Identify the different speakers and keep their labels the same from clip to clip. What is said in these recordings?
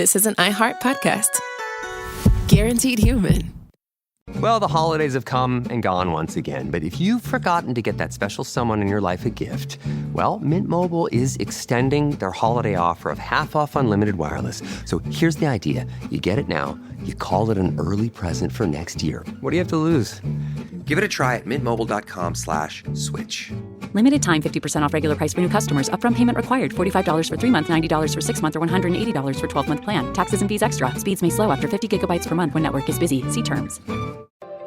Speaker 1: this is an iHeart podcast. Guaranteed human.
Speaker 2: Well, the holidays have come and gone once again, but if you've forgotten to get that special someone in your life a gift, well, Mint Mobile is extending their holiday offer of half off unlimited wireless. So here's the idea. You get it now, you call it an early present for next year. What do you have to lose? Give it a try at mintmobile.com/switch.
Speaker 3: Limited time 50% off regular price for new customers. Upfront payment required. $45 for 3 months, $90 for 6 months, or $180 for 12-month plan. Taxes and fees extra. Speeds may slow after 50 gigabytes per month when network is busy. See terms.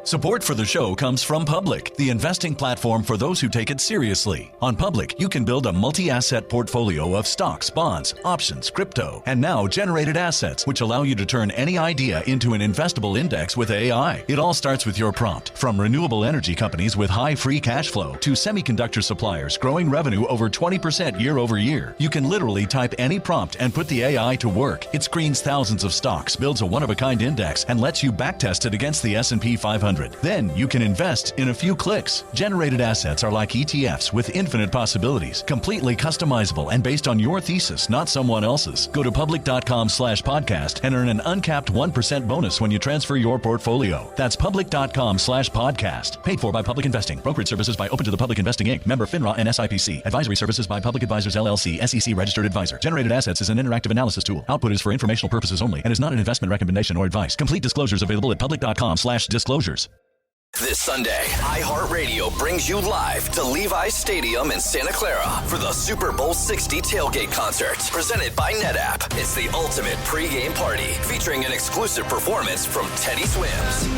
Speaker 4: Support for the show comes from Public, the investing platform for those who take it seriously. On Public, you can build a multi-asset portfolio of stocks, bonds, options, crypto, and now generated assets, which allow you to turn any idea into an investable index with AI. It all starts with your prompt. From renewable energy companies with high free cash flow to semiconductor suppliers growing revenue over 20% year over year. You can literally type any prompt and put the AI to work. It screens thousands of stocks, builds a one-of-a-kind index, and lets you backtest it against the S&P 500. Then you can invest in a few clicks. Generated assets are like ETFs with infinite possibilities, completely customizable and based on your thesis, not someone else's. Go to public.com/podcast and earn an uncapped 1% bonus when you transfer your portfolio. That's public.com/podcast. Paid for by Public Investing. Brokerage services by Open to the Public Investing Inc. Member FINRA and SIPC. Advisory services by Public Advisors LLC, SEC registered advisor. Generated assets is an interactive analysis tool. Output is for informational purposes only and is not an investment recommendation or advice. Complete disclosures available at public.com/disclosures.
Speaker 5: This Sunday, iHeartRadio brings you live to Levi's Stadium in Santa Clara for the Super Bowl 60 tailgate concert, presented by NetApp. It's the ultimate pregame party, featuring an exclusive performance from Teddy Swims.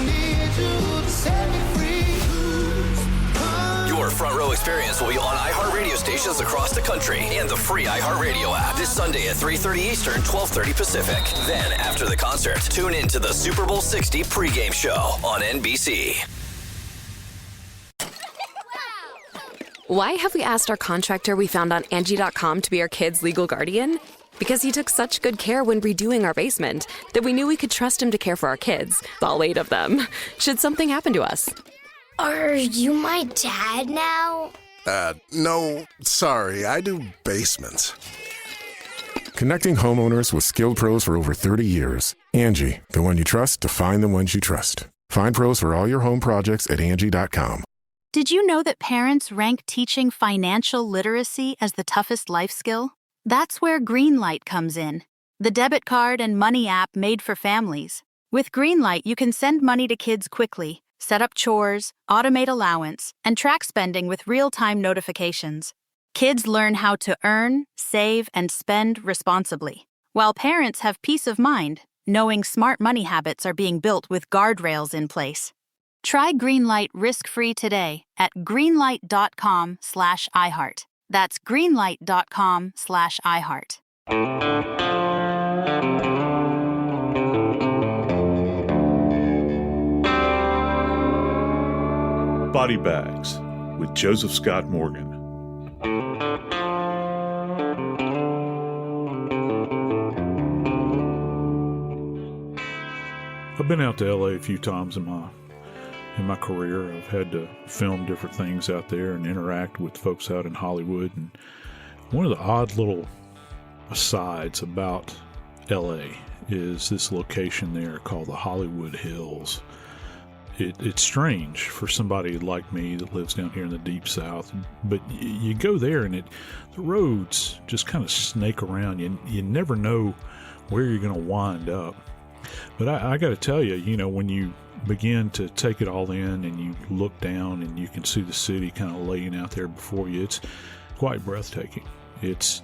Speaker 5: Your front row experience will be on iHeartRadio stations across the country and the free iHeartRadio app this Sunday at 3:30 Eastern, 12:30 Pacific. Then, after the concert, tune in to the Super Bowl 60 pregame show on NBC.
Speaker 6: Why have we asked our contractor we found on Angie.com to be our kids' legal guardian? Because he took such good care when redoing our basement that we knew we could trust him to care for our kids, all 8 of them, should something happen to us.
Speaker 7: Are you my dad now?
Speaker 8: No, sorry, I do basements.
Speaker 9: Connecting homeowners with skilled pros for over 30 years. Angie, the one you trust to find the ones you trust. Find pros for all your home projects at Angie.com.
Speaker 10: Did you know that parents rank teaching financial literacy as the toughest life skill? That's where Greenlight comes in, the debit card and money app made for families. With Greenlight, you can send money to kids quickly, set up chores, automate allowance, and track spending with real-time notifications. Kids learn how to earn, save, and spend responsibly, while parents have peace of mind, knowing smart money habits are being built with guardrails in place. Try Greenlight risk-free today at greenlight.com/iHeart. That's greenlight.com/iHeart.
Speaker 11: Body Bags with Joseph Scott Morgan. I've been out to LA a few times in my career. I've had to film different things out there and interact with folks out in Hollywood. And one of the odd little asides about LA is this location there called the Hollywood Hills. It's strange for somebody like me that lives down here in the Deep South, but you go there and the roads just kind of snake around. You never know where you're going to wind up. But I got to tell you, when you begin to take it all in and you look down and you can see the city kind of laying out there before you, it's quite breathtaking. It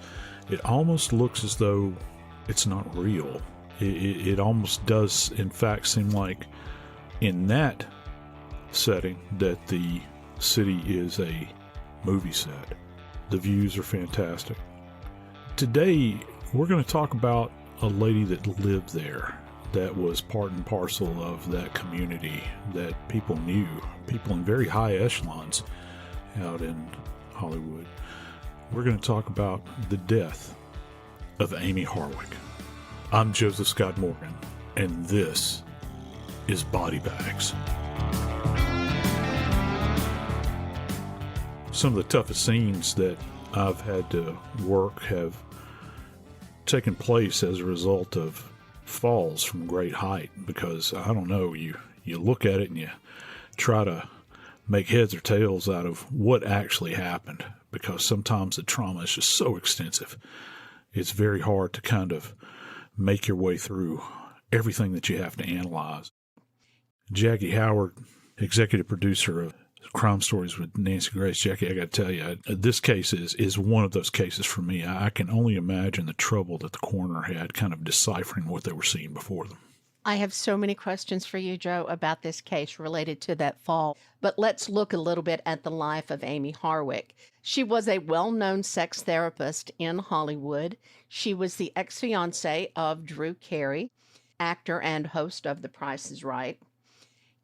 Speaker 11: almost looks as though it's not real. It almost does, in fact, seem like in that setting that the city is a movie set. The views are fantastic. Today, we're going to talk about a lady that lived there, that was part and parcel of that community, that people knew, people in very high echelons out in Hollywood. We're going to talk about the death of Amie Harwick. I'm Joseph Scott Morgan, and this is Body Bags. Some of the toughest scenes that I've had to work have taken place as a result of falls from great height, because I don't know, you look at it and you try to make heads or tails out of what actually happened, because sometimes the trauma is just so extensive. It's very hard to kind of make your way through everything that you have to analyze. Jackie Howard, executive producer of Crime Stories with Nancy Grace. Jackie, I got to tell you, this case is one of those cases for me. I can only imagine the trouble that the coroner had kind of deciphering what they were seeing before them.
Speaker 12: I have so many questions for you, Joe, about this case related to that fall. But let's look a little bit at the life of Amie Harwick. She was a well-known sex therapist in Hollywood. She was the ex-fiancé of Drew Carey, actor and host of The Price is Right.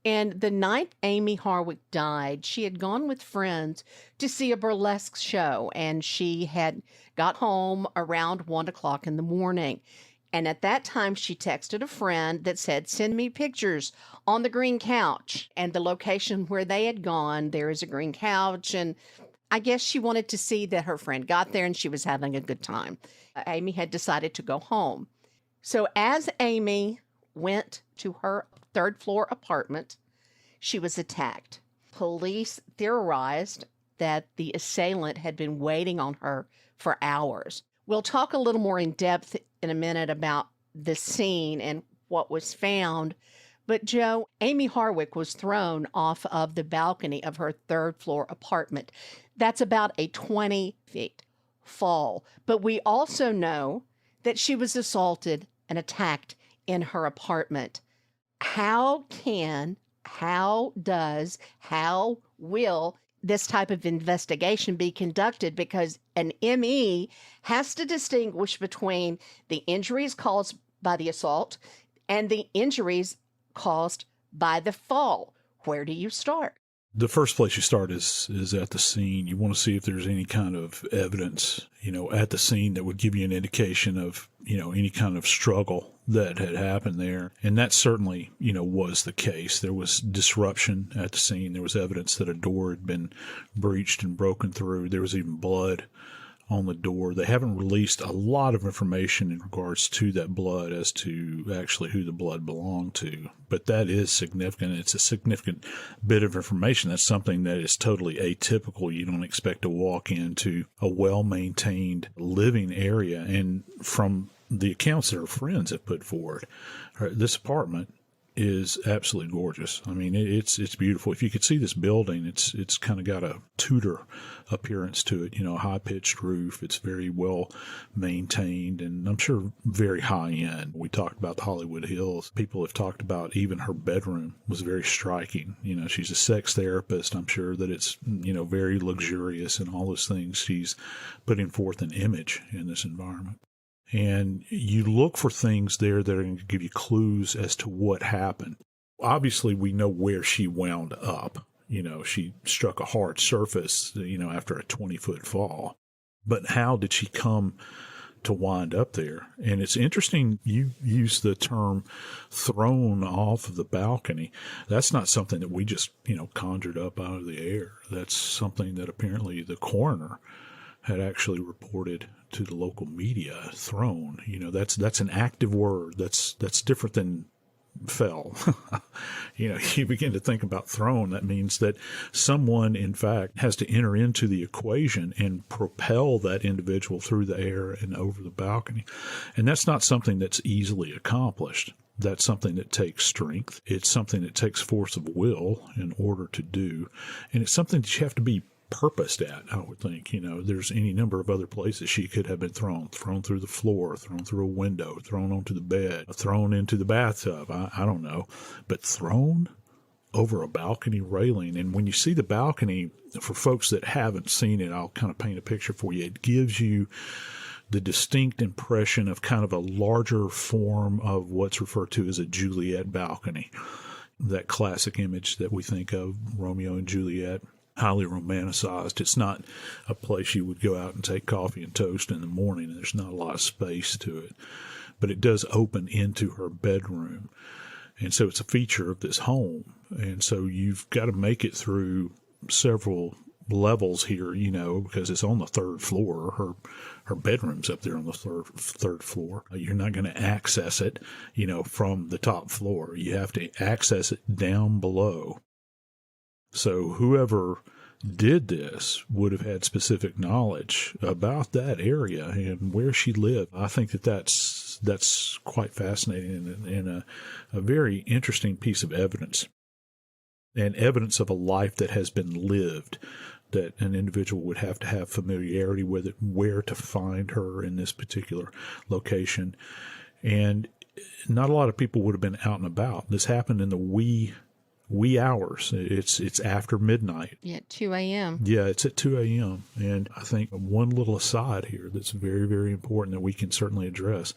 Speaker 12: And the night Amie Harwick died, she had gone with friends to see a burlesque show, and she had got home around 1 o'clock in the morning. And at that time, she texted a friend that said, "Send me pictures on the green couch." And the location where they had gone, there is a green couch. And I guess she wanted to see that her friend got there and she was having a good time. Amie had decided to go home. So as Amie went to her third-floor apartment, she was attacked. Police theorized that the assailant had been waiting on her for hours. We'll talk a little more in depth in a minute about the scene and what was found. But Joe, Amie Harwick was thrown off of the balcony of her third-floor apartment. That's about a 20-foot fall. But we also know that she was assaulted and attacked in her apartment. How will this type of investigation be conducted? Because an ME has to distinguish between the injuries caused by the assault and the injuries caused by the fall. Where do you start?
Speaker 11: The first place you start is at the scene. You want to see if there's any kind of evidence, at the scene that would give you an indication of, any kind of struggle that had happened there. And that certainly, was the case. There was disruption at the scene. There was evidence that a door had been breached and broken through. There was even blood on the door. They haven't released a lot of information in regards to that blood as to actually who the blood belonged to, but that is significant. It's a significant bit of information. That's something that is totally atypical. You don't expect to walk into a well-maintained living area, and from the accounts that her friends have put forward, this apartment is absolutely gorgeous. I mean, it's beautiful. If you could see this building, it's kind of got a Tudor appearance to it, a high-pitched roof. It's very well maintained, and I'm sure very high-end. We talked about the Hollywood Hills. People have talked about even her bedroom was very striking. She's a sex therapist. I'm sure that it's, very luxurious and all those things. She's putting forth an image in this environment. And you look for things there that are going to give you clues as to what happened. Obviously, we know where she wound up. She struck a hard surface, after a 20-foot fall. But how did she come to wind up there? And it's interesting, you use the term thrown off of the balcony. That's not something that we just, conjured up out of the air. That's something that apparently the coroner had actually reported to the local media. Thrown, that's an active word. That's different than fell. You begin to think about thrown. That means that someone, in fact, has to enter into the equation and propel that individual through the air and over the balcony. And that's not something that's easily accomplished. That's something that takes strength. It's something that takes force of will in order to do. And it's something that you have to be purposed at, I would think. There's any number of other places she could have been thrown through the floor, thrown through a window, thrown onto the bed, thrown into the bathtub. I don't know. But thrown over a balcony railing. And when you see the balcony, for folks that haven't seen it, I'll kind of paint a picture for you. It gives you the distinct impression of kind of a larger form of what's referred to as a Juliet balcony. That classic image that we think of, Romeo and Juliet. Highly romanticized. It's not a place you would go out and take coffee and toast in the morning, and there's not a lot of space to it. But it does open into her bedroom. And so it's a feature of this home. And so you've got to make it through several levels here, because it's on the third floor. Her bedroom's up there on the third floor. You're not going to access it, from the top floor. You have to access it down below. So whoever did this would have had specific knowledge about that area and where she lived. I think that's quite fascinating and a very interesting piece of evidence, and evidence of a life that has been lived, that an individual would have to have familiarity with it, where to find her in this particular location. And not a lot of people would have been out and about. This happened in the wee hours. It's after midnight.
Speaker 12: Yeah, at 2 a.m.
Speaker 11: Yeah, it's at 2 a.m. And I think one little aside here that's very, very important that we can certainly address.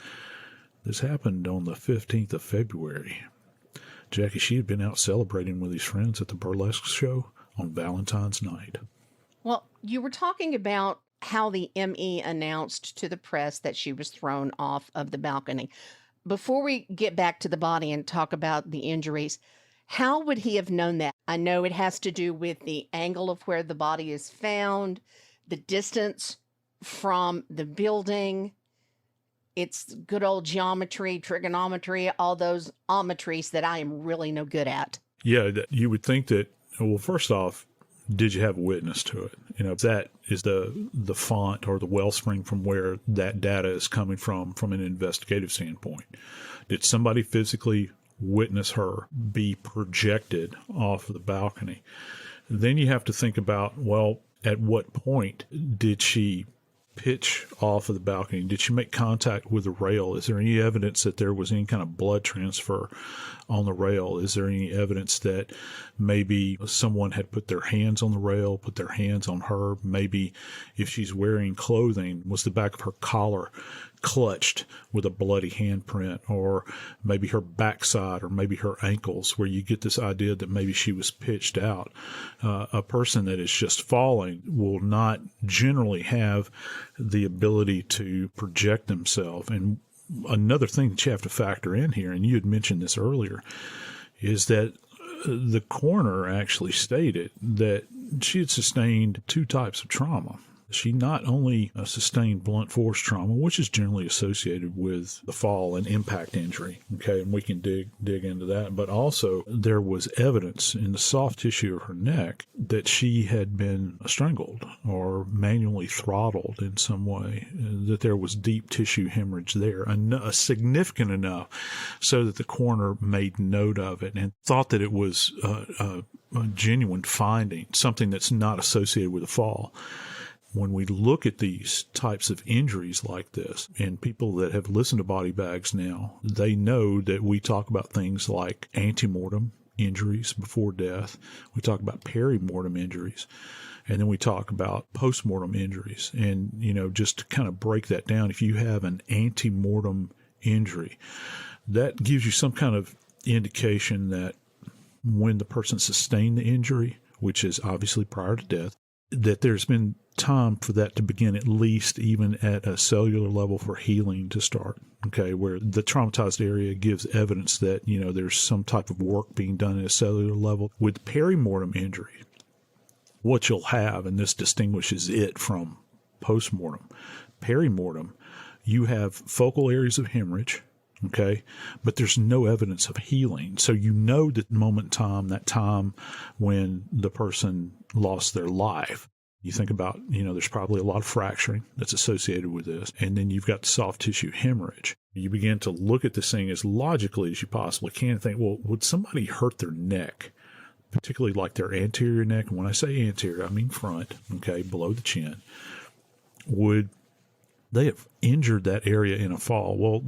Speaker 11: This happened on the 15th of February. Jackie, she had been out celebrating with his friends at the burlesque show on Valentine's night.
Speaker 12: Well, you were talking about how the ME announced to the press that she was thrown off of the balcony. Before we get back to the body and talk about the injuries, how would he have known that? I know it has to do with the angle of where the body is found, the distance from the building. It's good old geometry, trigonometry, all those ometries that I am really no good at.
Speaker 11: Yeah, you would think that, well, first off, did you have a witness to it? That is the font or the wellspring from where that data is coming from an investigative standpoint. Did somebody physically witness her be projected off of the balcony? Then you have to think about, well, at what point did she pitch off of the balcony? Did she make contact with the rail? Is there any evidence that there was any kind of blood transfer on the rail? Is there any evidence that maybe someone had put their hands on the rail, put their hands on her? Maybe if she's wearing clothing, was the back of her collar clutched with a bloody handprint, or maybe her backside, or maybe her ankles, where you get this idea that maybe she was pitched out. A person that is just falling will not generally have the ability to project themselves. And another thing that you have to factor in here, and you had mentioned this earlier, is that the coroner actually stated that she had sustained two types of trauma. She not only sustained blunt force trauma, which is generally associated with the fall and impact injury, okay, and we can dig into that, but also there was evidence in the soft tissue of her neck that she had been strangled or manually throttled in some way, that there was deep tissue hemorrhage there, significant enough so that the coroner made note of it and thought that it was a genuine finding, something that's not associated with a fall. When we look at these types of injuries like this, and people that have listened to Body Bags now, they know that we talk about things like antemortem injuries before death. We talk about perimortem injuries. And then we talk about postmortem injuries. And, just to kind of break that down, if you have an antemortem injury, that gives you some kind of indication that when the person sustained the injury, which is obviously prior to death, that there's been time for that to begin, at least even at a cellular level, for healing to start, okay, where the traumatized area gives evidence that, there's some type of work being done at a cellular level. With perimortem injury, what you'll have, and this distinguishes it from postmortem, perimortem, you have focal areas of hemorrhage, okay, but there's no evidence of healing. So that moment in time, that time when the person lost their life, you think about, there's probably a lot of fracturing that's associated with this. And then you've got soft tissue hemorrhage. You begin to look at this thing as logically as you possibly can and think, well, would somebody hurt their neck, particularly like their anterior neck? And when I say anterior, I mean front, okay, below the chin. Would they have injured that area in a fall? Well,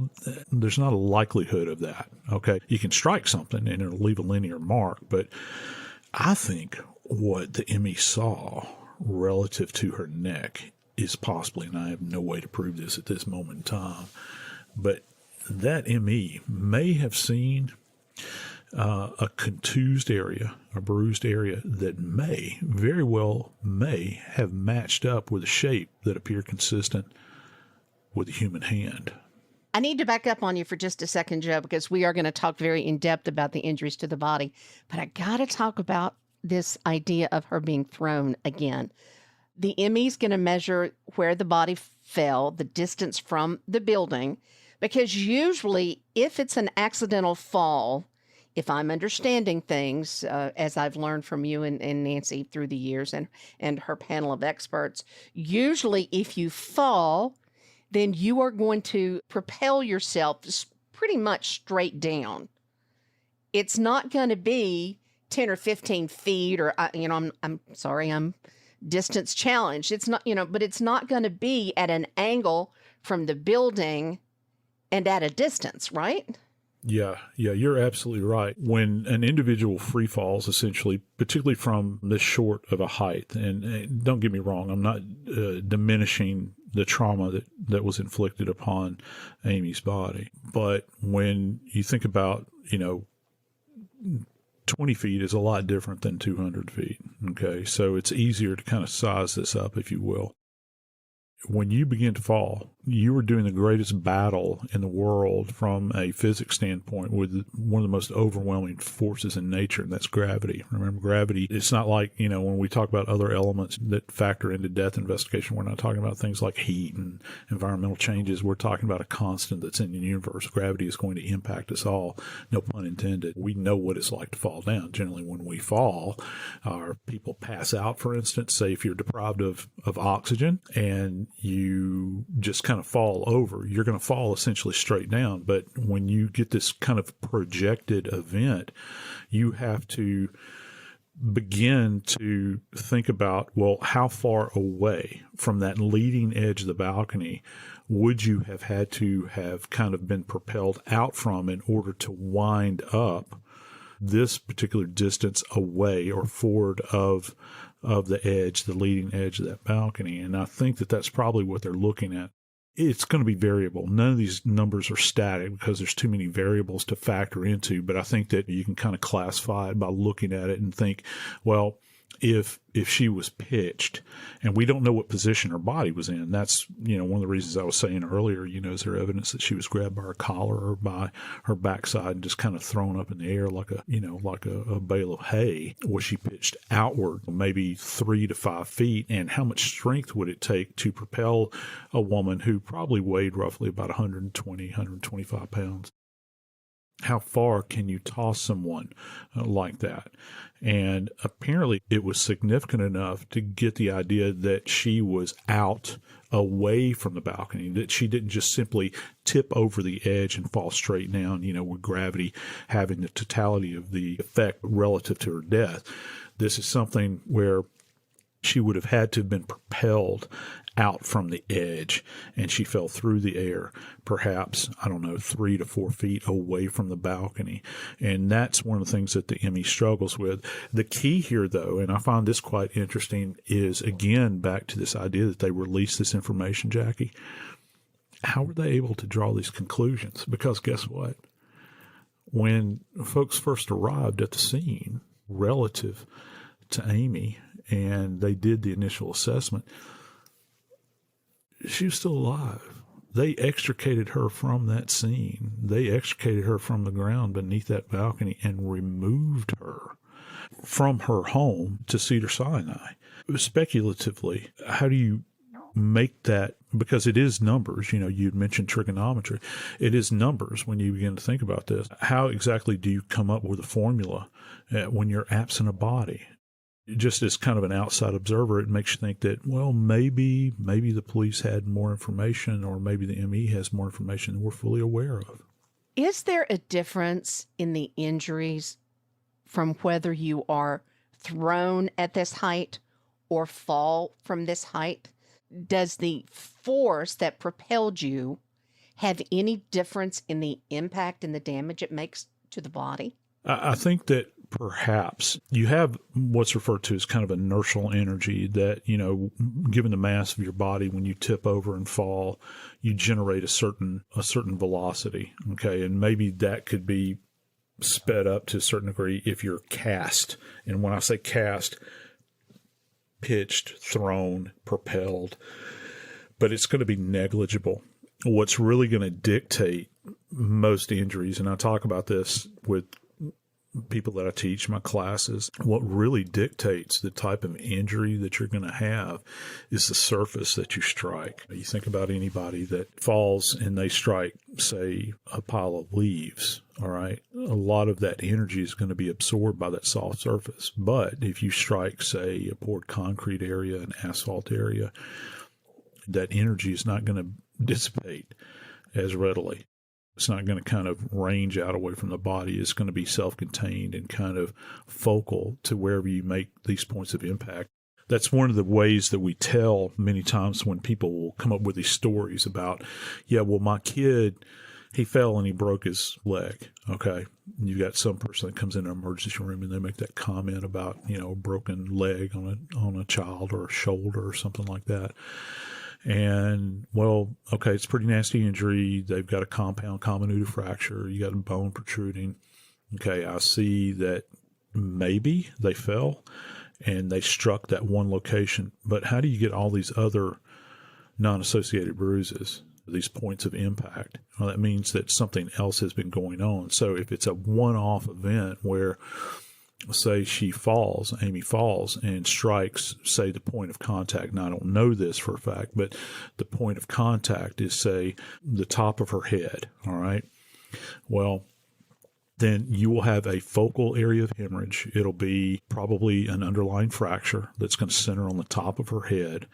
Speaker 11: there's not a likelihood of that, okay? You can strike something and it'll leave a linear mark, but I think what the ME saw relative to her neck is possibly, and I have no way to prove this at this moment in time, but that ME may have seen a contused area, a bruised area that very well may have matched up with a shape that appeared consistent with a human hand.
Speaker 12: I need to back up on you for just a second, Joe, because we are going to talk very in depth about the injuries to the body, but I got to talk about this idea of her being thrown again. The ME's going to measure where the body fell, the distance from the building, because usually if it's an accidental fall, if I'm understanding things, as I've learned from you and Nancy through the years and her panel of experts, usually if you fall, then you are going to propel yourself pretty much straight down. It's not going to be 10 or 15 feet or, I'm sorry, I'm distance challenged. It's not, but it's not going to be at an angle from the building and at a distance, right?
Speaker 11: Yeah, you're absolutely right. When an individual free falls, essentially, particularly from this short of a height, and don't get me wrong, I'm not diminishing the trauma that was inflicted upon Amie's body. But when you think about, 20 feet is a lot different than 200 feet. Okay. So it's easier to kind of size this up, if you will. When you begin to fall, you are doing the greatest battle in the world from a physics standpoint with one of the most overwhelming forces in nature, and that's gravity. Remember, gravity, it's not like, when we talk about other elements that factor into death investigation, we're not talking about things like heat and environmental changes. We're talking about a constant that's in the universe. Gravity is going to impact us all, no pun intended. We know what it's like to fall down. Generally, when we fall, our people pass out, for instance, say if you're deprived of oxygen and you just kind of fall over, you're going to fall essentially straight down. But when you get this kind of projected event, you have to begin to think about, well, how far away from that leading edge of the balcony would you have had to have kind of been propelled out from in order to wind up this particular distance away or forward of the edge, the leading edge of that balcony. And I think that that's probably what they're looking at. It's going to be variable. None of these numbers are static because there's too many variables to factor into, but I think that you can kind of classify it by looking at it and think, well, if she was pitched, and we don't know what position her body was in. That's, one of the reasons I was saying earlier, is there evidence that she was grabbed by her collar or by her backside and just kind of thrown up in the air like a bale of hay? Was she pitched outward, maybe 3 to 5 feet? And how much strength would it take to propel a woman who probably weighed roughly about 120, 125 pounds? How far can you toss someone like that? And apparently it was significant enough to get the idea that she was out away from the balcony, that she didn't just simply tip over the edge and fall straight down, with gravity having the totality of the effect relative to her death. This is something where she would have had to have been propelled out from the edge, and she fell through the air, perhaps, 3 to 4 feet away from the balcony. And that's one of the things that the ME struggles with. The key here, though, and I find this quite interesting, is, again, back to this idea that they released this information, Jackie. How were they able to draw these conclusions? Because guess what? When folks first arrived at the scene relative to Amie and they did the initial assessment, she was still alive. They extricated her from that scene. They extricated her from the ground beneath that balcony and removed her from her home to Cedars-Sinai. Speculatively, how do you make that? Because it is numbers. You'd mentioned trigonometry. It is numbers when you begin to think about this. How exactly do you come up with a formula when you're absent a body? Just as kind of an outside observer, it makes you think that, well, maybe the police had more information, or maybe the ME has more information than we're fully aware of.
Speaker 12: Is there a difference in the injuries from whether you are thrown at this height or fall from this height? Does the force that propelled you have any difference in the impact and the damage it makes to the body?
Speaker 11: I think that perhaps you have what's referred to as kind of inertial energy that, given the mass of your body, when you tip over and fall, you generate a certain velocity. Okay. And maybe that could be sped up to a certain degree if you're cast. And when I say cast, pitched, thrown, propelled, but it's going to be negligible. What's really going to dictate most injuries, and I talk about this with people that I teach, my classes, what really dictates the type of injury that you're going to have is the surface that you strike. You think about anybody that falls and they strike, say, a pile of leaves, all right? A lot of that energy is going to be absorbed by that soft surface. But if you strike, say, a poured concrete area, an asphalt area, that energy is not going to dissipate as readily. It's not going to kind of range out away from the body. It's going to be self-contained and kind of focal to wherever you make these points of impact. That's one of the ways that we tell many times when people will come up with these stories about, yeah, well, my kid, he fell and he broke his leg. Okay. You got some person that comes in an emergency room and they make that comment about, a broken leg on a child or a shoulder or something like that. And, well, okay, it's a pretty nasty injury. They've got a compound comminuted fracture. You got a bone protruding. Okay, I see that maybe they fell and they struck that one location. But how do you get all these other non-associated bruises, these points of impact? Well, that means that something else has been going on. So if it's a one-off event where, say Amie falls and strikes, say, the point of contact. Now, I don't know this for a fact, but the point of contact is, say, the top of her head, all right? Well, then you will have a focal area of hemorrhage. It'll be probably an underlying fracture that's going to center on the top of her head,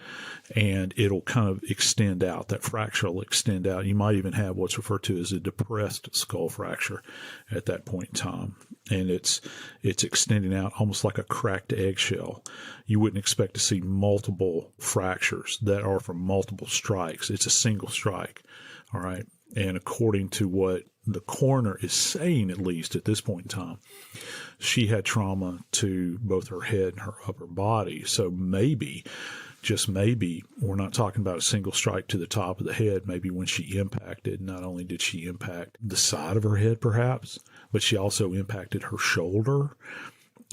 Speaker 11: and it'll kind of extend out. That fracture will extend out. You might even have what's referred to as a depressed skull fracture at that point in time, and it's extending out almost like a cracked eggshell. You wouldn't expect to see multiple fractures that are from multiple strikes. It's a single strike, all right? And according to what the coroner is saying, at least at this point in time, she had trauma to both her head and her upper body. So maybe, just maybe, we're not talking about a single strike to the top of the head. Maybe when she impacted, not only did she impact the side of her head perhaps, but she also impacted her shoulder.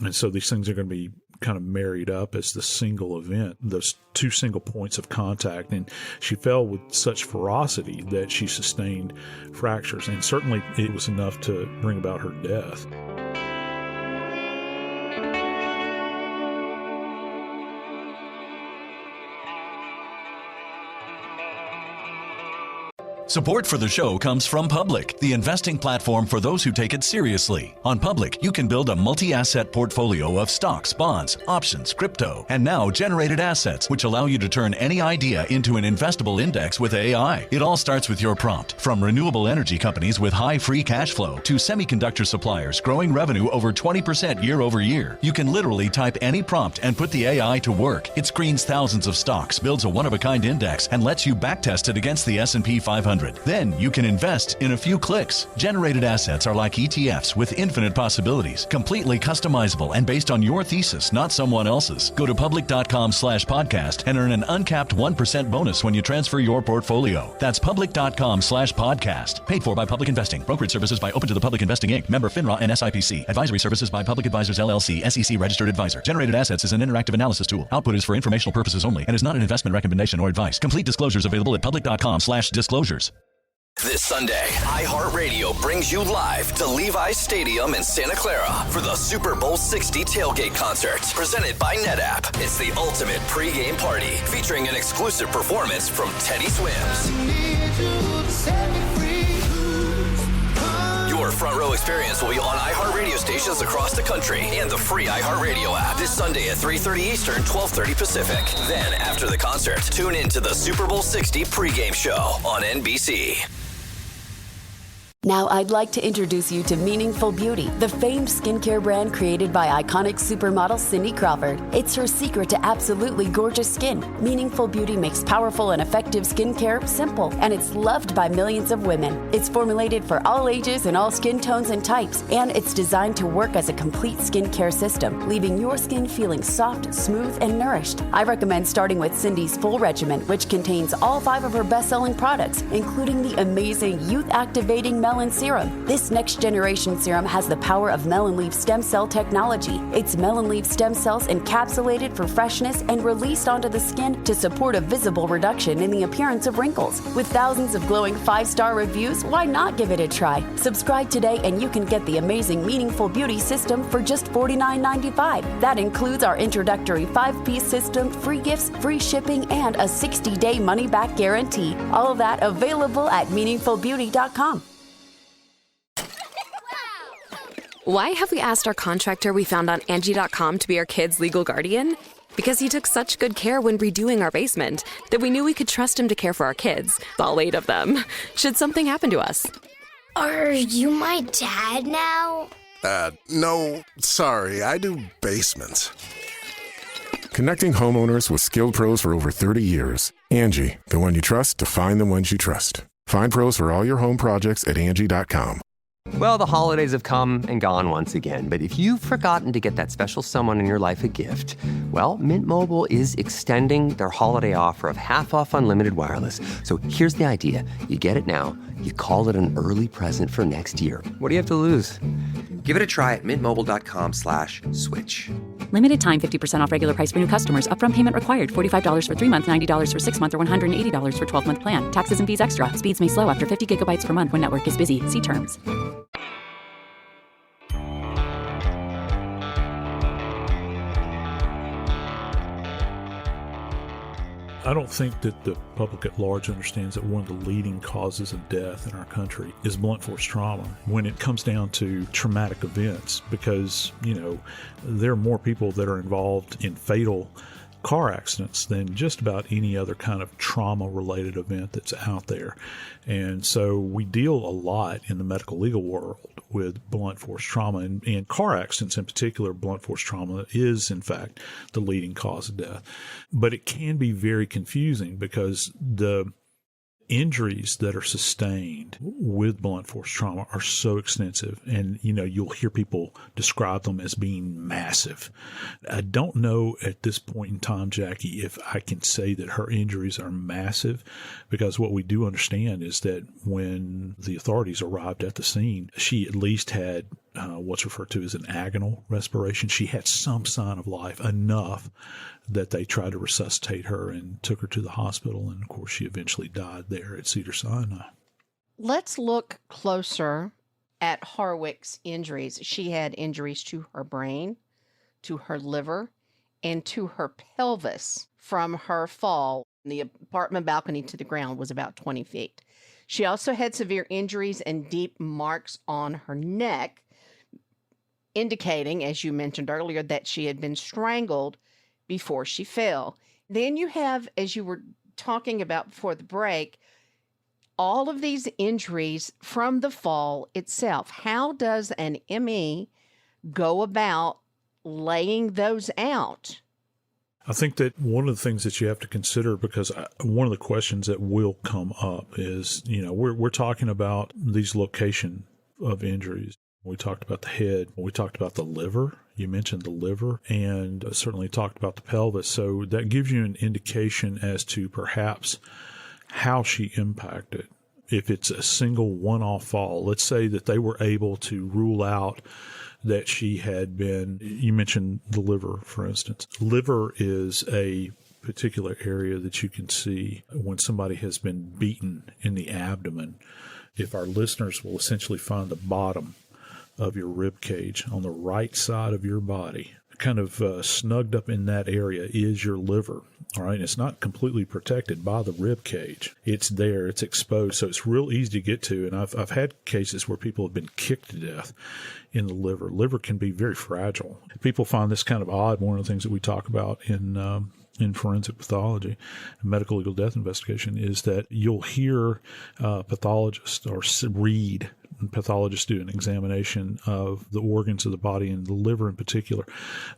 Speaker 11: And so these things are going to be kind of married up as the single event, those two single points of contact. And she fell with such ferocity that she sustained fractures. And certainly it was enough to bring about her death.
Speaker 4: Support for the show comes from Public, the investing platform for those who take it seriously. On Public, you can build a multi-asset portfolio of stocks, bonds, options, crypto, and now generated assets, which allow you to turn any idea into an investable index with AI. It all starts with your prompt. From renewable energy companies with high free cash flow to semiconductor suppliers growing revenue over 20% year over year, you can literally type any prompt and put the AI to work. It screens thousands of stocks, builds a one-of-a-kind index, and lets you backtest it against the S&P 500. Then you can invest in a few clicks. Generated assets are like ETFs with infinite possibilities, completely customizable and based on your thesis, not someone else's. Go to public.com/podcast and earn an uncapped 1% bonus when you transfer your portfolio. That's public.com/podcast. Paid for by Public Investing. Brokerage services by Open to the Public Investing Inc. Member FINRA and SIPC. Advisory services by Public Advisors LLC, SEC registered advisor. Generated assets is an interactive analysis tool. Output is for informational purposes only and is not an investment recommendation or advice. Complete disclosures available at public.com/disclosures.
Speaker 5: This Sunday, iHeartRadio brings you live to Levi's Stadium in Santa Clara for the Super Bowl 60 tailgate concert, presented by NetApp. It's the ultimate pregame party, featuring an exclusive performance from Teddy Swims. Your front row experience will be on iHeartRadio stations across the country and the free iHeartRadio app this Sunday at 3:30 Eastern, 12:30 Pacific. Then, after the concert, tune in to the Super Bowl 60 pregame show on NBC.
Speaker 13: Now I'd like to introduce you to Meaningful Beauty, the famed skincare brand created by iconic supermodel Cindy Crawford. It's her secret to absolutely gorgeous skin. Meaningful Beauty makes powerful and effective skincare simple, and it's loved by millions of women. It's formulated for all ages and all skin tones and types, and it's designed to work as a complete skincare system, leaving your skin feeling soft, smooth, and nourished. I recommend starting with Cindy's full regimen, which contains all 5 of her best-selling products, including the amazing youth-activating Melon Serum. This next generation serum has the power of melon leaf stem cell technology. It's melon leaf stem cells encapsulated for freshness and released onto the skin to support a visible reduction in the appearance of wrinkles. With thousands of glowing 5-star reviews, why not give it a try? Subscribe today and you can get the amazing Meaningful Beauty system for just $49.95. That includes our introductory 5-piece system, free gifts, free shipping, and a 60-day money-back guarantee. All of that available at meaningfulbeauty.com.
Speaker 6: Why have we asked our contractor we found on Angie.com to be our kids' legal guardian? Because he took such good care when redoing our basement that we knew we could trust him to care for our kids, all 8 of them, should something happen to us.
Speaker 7: Are you my dad now?
Speaker 8: No, sorry, I do basements.
Speaker 9: Connecting homeowners with skilled pros for over 30 years. Angie, the one you trust to find the ones you trust. Find pros for all your home projects at Angie.com.
Speaker 2: Well, the holidays have come and gone once again, but if you've forgotten to get that special someone in your life a gift, well, Mint Mobile is extending their holiday offer of half off unlimited wireless. So here's the idea. You get it now, you call it an early present for next year. What do you have to lose? Give it a try at mintmobile.com/switch.
Speaker 3: Limited time 50% off regular price for new customers. Upfront payment required. $45 for 3 months, $90 for 6 months, or $180 for 12-month plan. Taxes and fees extra. Speeds may slow after 50 gigabytes per month when network is busy. See terms.
Speaker 11: I don't think that the public at large understands that one of the leading causes of death in our country is blunt force trauma when it comes down to traumatic events, because, there are more people that are involved in fatal car accidents than just about any other kind of trauma-related event that's out there. And so we deal a lot in the medical legal world with blunt force trauma, and car accidents in particular. Blunt force trauma is, in fact, the leading cause of death. But it can be very confusing because the injuries that are sustained with blunt force trauma are so extensive, and you'll hear people describe them as being massive. I don't know at this point in time, Jackie, if I can say that her injuries are massive, because what we do understand is that when the authorities arrived at the scene, she at least had what's referred to as an agonal respiration. She had some sign of life, enough that they tried to resuscitate her and took her to the hospital. And, of course, she eventually died there at Cedars-Sinai.
Speaker 12: Let's look closer at Harwick's injuries. She had injuries to her brain, to her liver, and to her pelvis from her fall. The apartment balcony to the ground was about 20 feet. She also had severe injuries and deep marks on her neck, indicating, as you mentioned earlier, that she had been strangled before she fell. Then you have, as you were talking about before the break, all of these injuries from the fall itself. How does an ME go about laying those out?
Speaker 11: I think that one of the things that you have to consider, because one of the questions that will come up is, we're talking about these location of injuries. We talked about the head. We talked about the liver. You mentioned the liver, and certainly talked about the pelvis. So that gives you an indication as to perhaps how she impacted. If it's a single one-off fall, let's say that they were able to rule out that she had been, you mentioned the liver, for instance. Liver is a particular area that you can see when somebody has been beaten in the abdomen. If our listeners will essentially find the bottom of your rib cage on the right side of your body, kind of snugged up in that area is your liver. All right. And it's not completely protected by the rib cage. It's there. It's exposed. So it's real easy to get to. And I've had cases where people have been kicked to death in the liver. Liver can be very fragile. People find this kind of odd. One of the things that we talk about in forensic pathology and medical legal death investigation is that you'll hear pathologists or read pathologists do an examination of the organs of the body, and the liver in particular.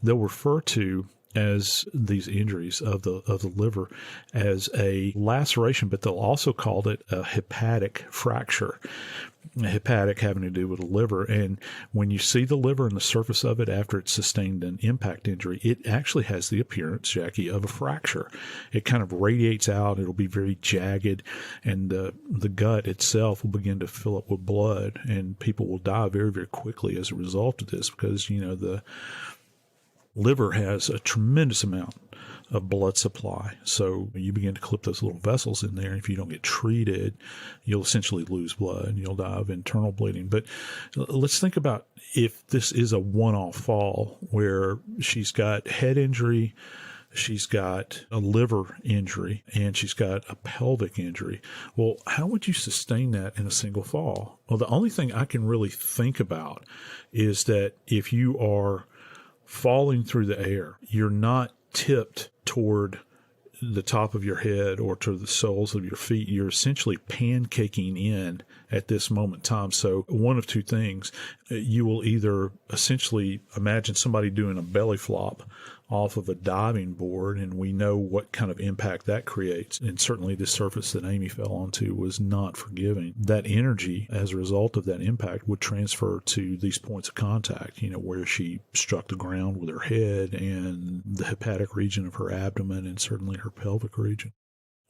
Speaker 11: They'll refer to as these injuries of the liver as a laceration, but they'll also call it a hepatic fracture. Hepatic having to do with the liver. And when you see the liver and the surface of it after it's sustained an impact injury, it actually has the appearance, Jackie, of a fracture. It kind of radiates out. It'll be very jagged, and the gut itself will begin to fill up with blood, and people will die very, very quickly as a result of this, because, the liver has a tremendous amount of blood supply. So you begin to clip those little vessels in there. If you don't get treated, you'll essentially lose blood and you'll die of internal bleeding. But let's think about if this is a one-off fall where she's got head injury, she's got a liver injury, and she's got a pelvic injury. Well, how would you sustain that in a single fall? Well, the only thing I can really think about is that if you are falling through the air, you're not tipped toward the top of your head or to the soles of your feet. You're essentially pancaking in at this moment in time. So one of two things, you will either essentially imagine somebody doing a belly flop off of a diving board, and we know what kind of impact that creates. And certainly the surface that Amie fell onto was not forgiving. That energy, as a result of that impact, would transfer to these points of contact, where she struck the ground with her head and the hepatic region of her abdomen and certainly her pelvic region.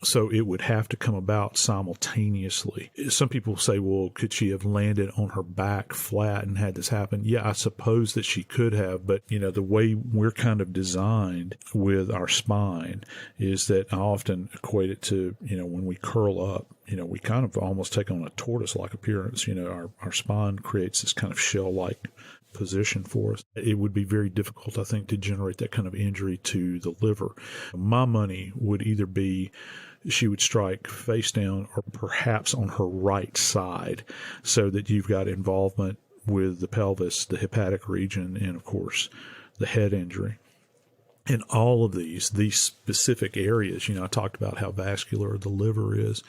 Speaker 11: So it would have to come about simultaneously. Some people say, well, could she have landed on her back flat and had this happen? Yeah, I suppose that she could have, but, the way we're kind of designed with our spine is that I often equate it to, when we curl up, we kind of almost take on a tortoise-like appearance. Our spine creates this kind of shell-like position for us. It would be very difficult, I think, to generate that kind of injury to the liver. My money would either be she would strike face down or perhaps on her right side, so that you've got involvement with the pelvis, the hepatic region, and, of course, the head injury. In all of these specific areas, I talked about how vascular the liver is,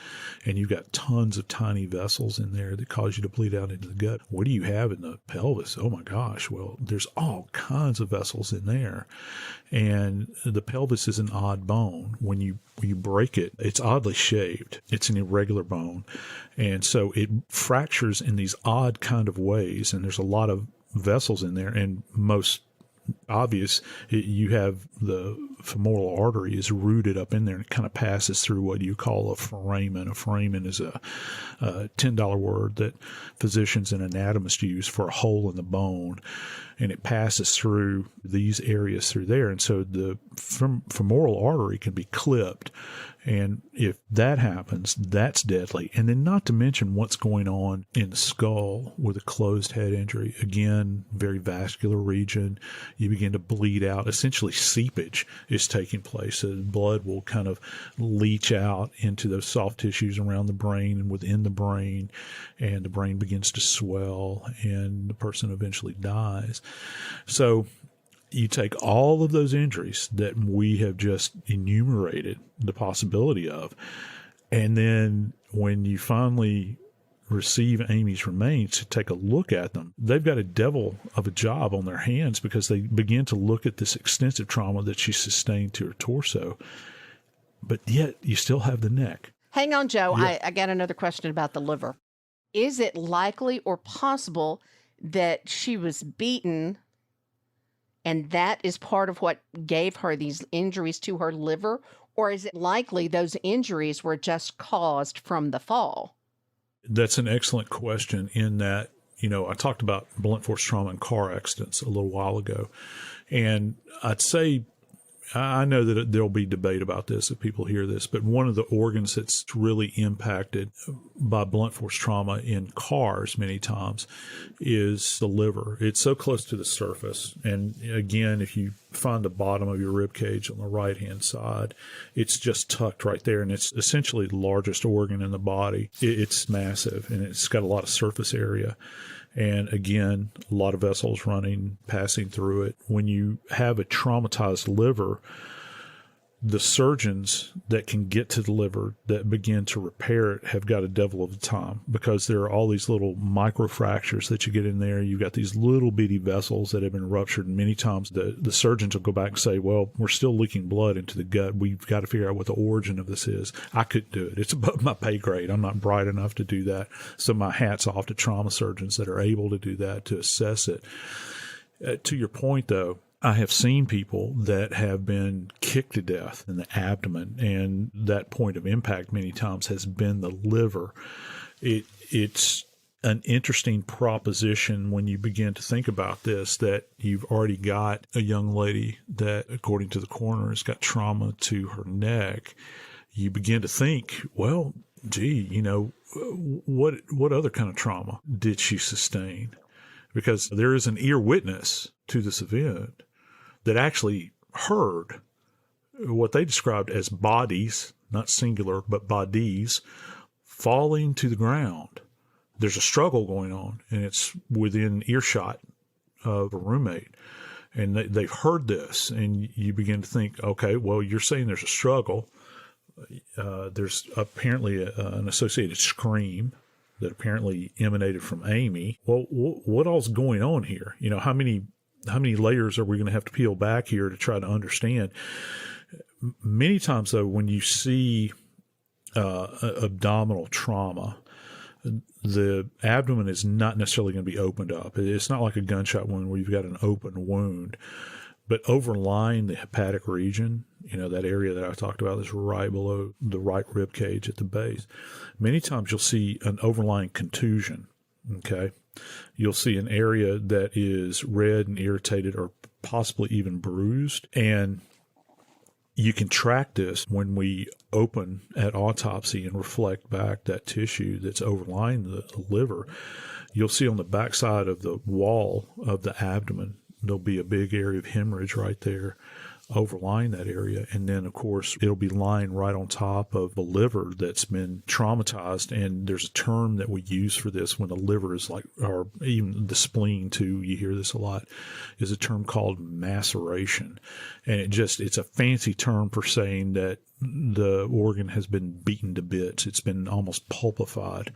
Speaker 11: and you've got tons of tiny vessels in there that cause you to bleed out into the gut. What do you have in the pelvis? Oh my gosh. Well, there's all kinds of vessels in there. And the pelvis is an odd bone. When you break it, it's oddly shaped. It's an irregular bone. And so it fractures in these odd kind of ways. And there's a lot of vessels in there, and most obvious, you have the femoral artery is rooted up in there, and it kind of passes through what you call a foramen. A foramen is a $10 word that physicians and anatomists use for a hole in the bone, and it passes through these areas through there. And so the femoral artery can be clipped, and if that happens, that's deadly. And then not to mention what's going on in the skull with a closed head injury. Again, very vascular region. You begin to bleed out. Essentially, seepage is taking place. So the blood will kind of leach out into those soft tissues around the brain and within the brain, and the brain begins to swell, and the person eventually dies. So you take all of those injuries that we have just enumerated the possibility of, and then when you finally receive Amie's remains to take a look at them, they've got a devil of a job on their hands, because they begin to look at this extensive trauma that she sustained to her torso, but yet you still have the neck.
Speaker 12: Hang on, Joe.
Speaker 11: Yeah.
Speaker 12: I got another question about the liver. Is it likely or possible that she was beaten, and that is part of what gave her these injuries to her liver? Or is it likely those injuries were just caused from the fall?
Speaker 11: That's an excellent question, in that, I talked about blunt force trauma and car accidents a little while ago. And I'd say, I know that there'll be debate about this if people hear this, but one of the organs that's really impacted by blunt force trauma in cars many times is the liver. It's so close to the surface. And again, if you find the bottom of your rib cage on the right-hand side, it's just tucked right there. And it's essentially the largest organ in the body. It's massive, and it's got a lot of surface area. And again, a lot of vessels passing through it. When you have a traumatized liver, the surgeons that can get to the liver that begin to repair it have got a devil of a time, because there are all these little microfractures that you get in there. You've got these little bitty vessels that have been ruptured. And many times the surgeons will go back and say, well, we're still leaking blood into the gut. We've got to figure out what the origin of this is. I couldn't do it. It's above my pay grade. I'm not bright enough to do that. So my hat's off to trauma surgeons that are able to do that, to assess it. To your point, though, I have seen people that have been kicked to death in the abdomen, and that point of impact many times has been the liver. It's an interesting proposition when you begin to think about this, that you've already got a young lady that, according to the coroner, has got trauma to her neck. You begin to think, well, gee, what other kind of trauma did she sustain? Because there is an ear witness to this event that actually heard what they described as bodies, not singular, but bodies, falling to the ground. There's a struggle going on, and it's within earshot of a roommate. And they've heard this, and you begin to think, okay, well, you're saying there's a struggle. There's apparently an associated scream that apparently emanated from Amie. Well, what all's going on here? How many layers are we going to have to peel back here to try to understand? Many times, though, when you see abdominal trauma, the abdomen is not necessarily going to be opened up. It's not like a gunshot wound where you've got an open wound. But overlying the hepatic region, that area that I talked about is right below the right rib cage at the base. Many times you'll see an overlying contusion, okay? You'll see an area that is red and irritated or possibly even bruised. And you can track this when we open at autopsy and reflect back that tissue that's overlying the liver. You'll see on the backside of the wall of the abdomen, there'll be a big area of hemorrhage right there overlying that area. And then, of course, it'll be lying right on top of the liver that's been traumatized. And there's a term that we use for this when the liver is or even the spleen too, you hear this a lot, is a term called maceration. And it's a fancy term for saying that the organ has been beaten to bits. It's been almost pulpified.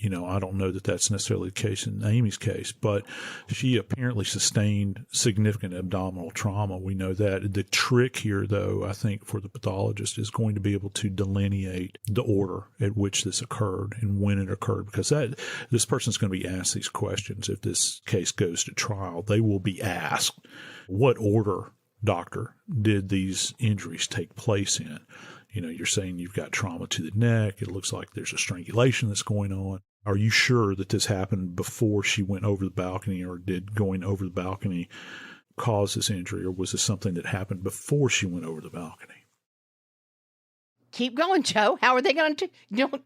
Speaker 11: I don't know that that's necessarily the case in Amie's case, but she apparently sustained significant abdominal trauma. We know that. The trick here, though, I think for the pathologist is going to be able to delineate the order at which this occurred and when it occurred, because this person's going to be asked these questions. If this case goes to trial, they will be asked, what order, doctor, did these injuries take place in? You're saying you've got trauma to the neck. It looks like there's a strangulation that's going on. Are you sure that this happened before she went over the balcony, or did going over the balcony cause this injury, or was this something that happened before she went over the balcony?
Speaker 12: Keep going, Joe. How are they going to,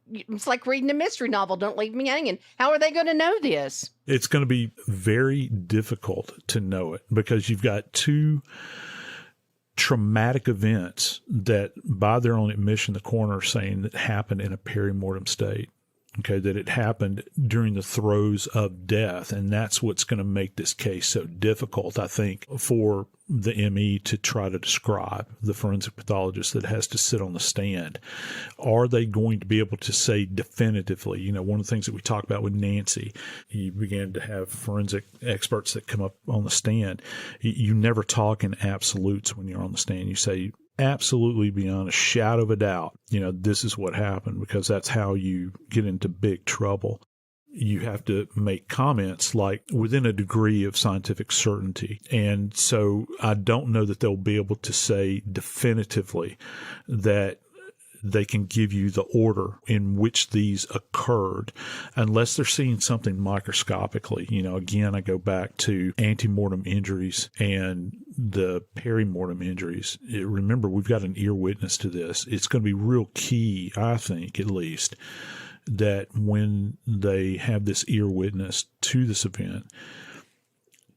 Speaker 12: it's like reading a mystery novel. Don't leave me hanging. How are they going to know this?
Speaker 11: It's going to be very difficult to know it, because you've got two traumatic events that, by their own admission, the coroner is saying that happened in a perimortem state. Okay, that it happened during the throes of death. And that's what's going to make this case so difficult, I think, for the ME to try to describe, the forensic pathologist that has to sit on the stand. Are they going to be able to say definitively? One of the things that we talked about with Nancy, you began to have forensic experts that come up on the stand. You never talk in absolutes when you're on the stand. You say, absolutely, beyond a shadow of a doubt, this is what happened, because that's how you get into big trouble. You have to make comments like within a degree of scientific certainty. And so I don't know that they'll be able to say definitively that they can give you the order in which these occurred, unless they're seeing something microscopically. Again, I go back to antemortem injuries and the perimortem injuries. Remember, we've got an ear witness to this. It's going to be real key, I think, at least, that when they have this ear witness to this event,